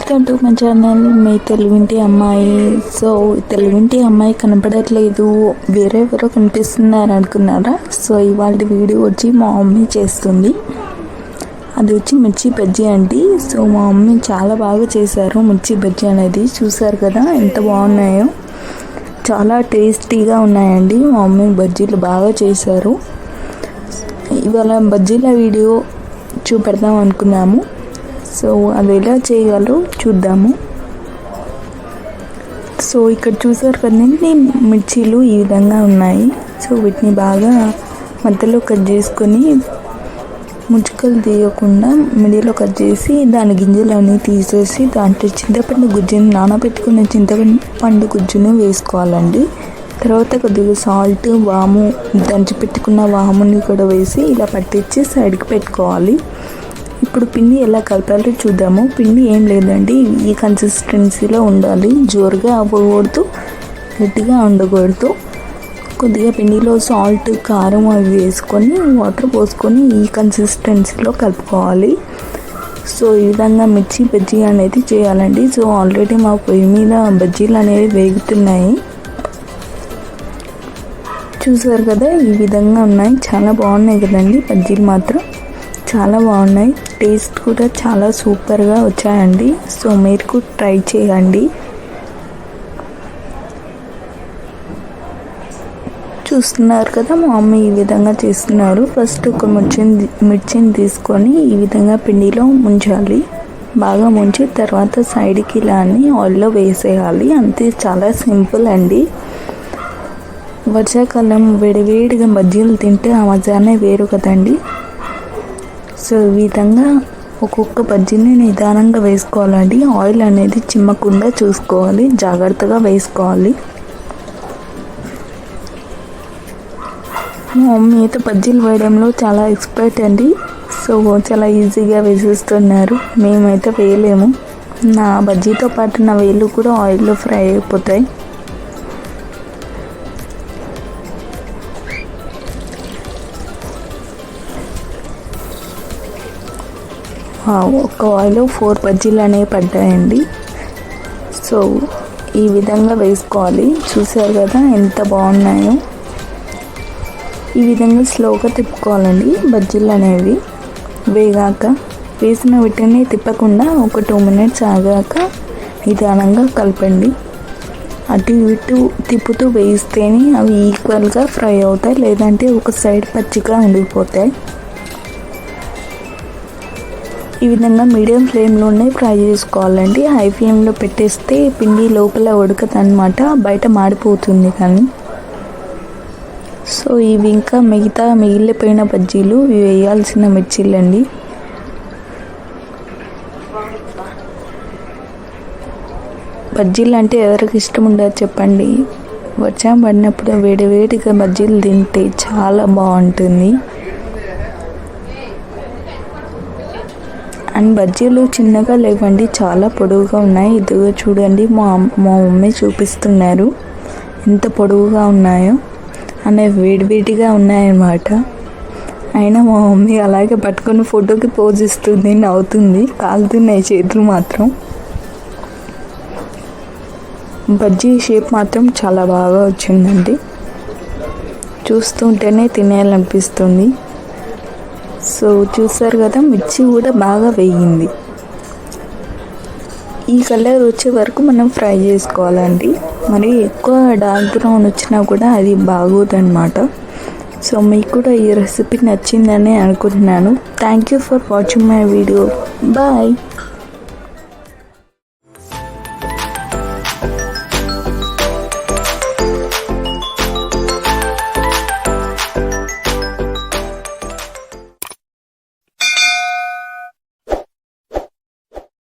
Welcome to my channel మీ తెలుగింటి అమ్మాయి. So తెలుగింటి అమ్మాయి కనపడట్లేదు, వేరే ఎవరో కనిపిస్తున్నారు అనుకున్నారా? సో ఇవాళ వీడియో వచ్చి మా మమ్మీ చేస్తుంది. అది వచ్చి మిర్చి బజ్జీ అండి. సో మా మమ్మీ చాలా బాగా చేశారు మిర్చి బజ్జీ అనేది. చూసారు కదా ఎంత బాగున్నాయో, చాలా టేస్టీగా ఉన్నాయండి. మా మమ్మీ బజ్జీలు బాగా చేశారు. ఇవాళ బజ్జీల వీడియో చూపెడదాం అనుకున్నాము. సో అది ఎలా చేయగలరో చూద్దాము. సో ఇక్కడ చూసారు కదండి, మిర్చీలు ఈ విధంగా ఉన్నాయి. సో వీటిని బాగా మధ్యలో కట్ చేసుకొని ముచ్చుకలు తీయకుండా మిడిలో కట్ చేసి దాని గింజలన్నీ తీసేసి దాంట్లో చింతపండు గుజ్జుని నానబెట్టుకున్న చింతపండు గుజ్జుని వేసుకోవాలండి. తర్వాత కొద్దిగా సాల్ట్, వాము, దంచి పెట్టుకున్న వాముని కూడా వేసి ఇలా పట్టించి సైడ్కి పెట్టుకోవాలి. ఇప్పుడు పిండి ఎలా కలపాలో చూద్దాము. పిండి ఏం లేదండి, ఈ కన్సిస్టెన్సీలో ఉండాలి. జోరుగా అవ్వకూడదు, గట్టిగా ఉండకూడదు. కొద్దిగా పిండిలో సాల్ట్, కారం అవి వేసుకొని వాటర్ పోసుకొని ఈ కన్సిస్టెన్సీలో కలుపుకోవాలి. సో ఈ విధంగా మిర్చి బజ్జీ అనేది చేయాలండి. సో ఆల్రెడీ మా పొయ్యి మీద బజ్జీలు అనేవి వేగుతున్నాయి. చూసారు కదా ఈ విధంగా ఉన్నాయి. చాలా బాగున్నాయి కదండి బజ్జీలు, మాత్రం చాలా బాగున్నాయి. టేస్ట్ కూడా చాలా సూపర్గా వచ్చాయండి. సో మీరు కూడా ట్రై చేయండి. చూస్తున్నారు కదా మా మమ్మీ ఈ విధంగా చేస్తున్నారు. ఫస్ట్ ఒక మిర్చిని తీసుకొని ఈ విధంగా పిండిలో ముంచాలి. బాగా ముంచి తర్వాత సైడ్కి ఇలా అని ఆయిల్లో వేసేయాలి. అంతే, చాలా సింపుల్ అండి. వర్షాకాలం వేడివేడిగా బజ్జీలు తింటే ఆ మజానే వేరు కదండి. సో ఈ విధంగా ఒక్కొక్క బజ్జీని నిదానంగా వేసుకోవాలండి. ఆయిల్ అనేది చిమ్మకుండా చూసుకోవాలి, జాగ్రత్తగా వేసుకోవాలి. మా మమ్మీ అయితే బజ్జీలు వేయడంలో చాలా ఎక్స్పర్ట్ అండి. సో చాలా ఈజీగా వేసేస్తున్నారు. మేమైతే వేయలేము. నా బజ్జీతో పాటు నా వేళ్ళు కూడా ఆయిల్లో ఫ్రై అయిపోతాయి. ఒక ఆయిల్ 4 బజ్జీలు అనేవి పడ్డాయండి. సో ఈ విధంగా వేసుకోవాలి. చూసారు కదా ఎంత బాగున్నాయో. ఈ విధంగా స్లోగా తిప్పుకోవాలండి బజ్జీలు అనేవి. వేగాక వేసిన వీటిని తిప్పకుండా ఒక 2 మినిట్స్ ఆగాక నిదానంగా కలపండి. అటు ఇటు తిప్పుతూ వేస్తేనే అవి ఈక్వల్గా ఫ్రై అవుతాయి, లేదంటే ఒక సైడ్ పచ్చిగా ఉండిపోతాయి. ఈ విధంగా మీడియం ఫ్లేమ్లోనే ఫ్రై చేసుకోవాలండి. హై ఫ్లేమ్లో పెట్టేస్తే పిండి లోపల ఉడకదు అన్నమాట, బయట మాడిపోతుంది. కానీ సో ఇవి ఇంకా మిగిలిపోయిన బజ్జీలు, ఇవి వేయాల్సిన మిర్చీలు అండి. బజ్జీలు అంటే ఎవరికి ఇష్టం ఉండదు చెప్పండి. వర్షం పడినప్పుడు వేడివేడిగా బజ్జీలు తింటే చాలా బాగుంటుంది. అండ్ బజ్జీలు చిన్నగా లేవండి, చాలా పొడవుగా ఉన్నాయి. ఇదిగో చూడండి, మా మమ్మీ చూపిస్తున్నారు ఎంత పొడవుగా ఉన్నాయో. అనేవి వేడివేడిగా ఉన్నాయన్నమాట. అయినా మా మమ్మీ అలాగే పట్టుకొని ఫోటోకి పోజ్ ఇస్తుంది, నవ్వుతుంది. కాలుతున్నాయి చేతులు మాత్రం. బజ్జీ షేప్ మాత్రం చాలా బాగా వచ్చిందండి. చూస్తుంటేనే తినేయాలనిపిస్తుంది. సో చూసారు కదా, మిర్చి కూడా బాగా వేగింది. ఈ కలర్ వచ్చే వరకు మనం ఫ్రై చేసుకోవాలండి. మరి ఎక్కువ డార్క్ బ్రౌన్ వచ్చినా కూడా అది బాగోదన్నమాట. సో మీకు కూడా ఈ రెసిపీ నచ్చిందని అనుకుంటున్నాను. Thank you for watching my video. Bye.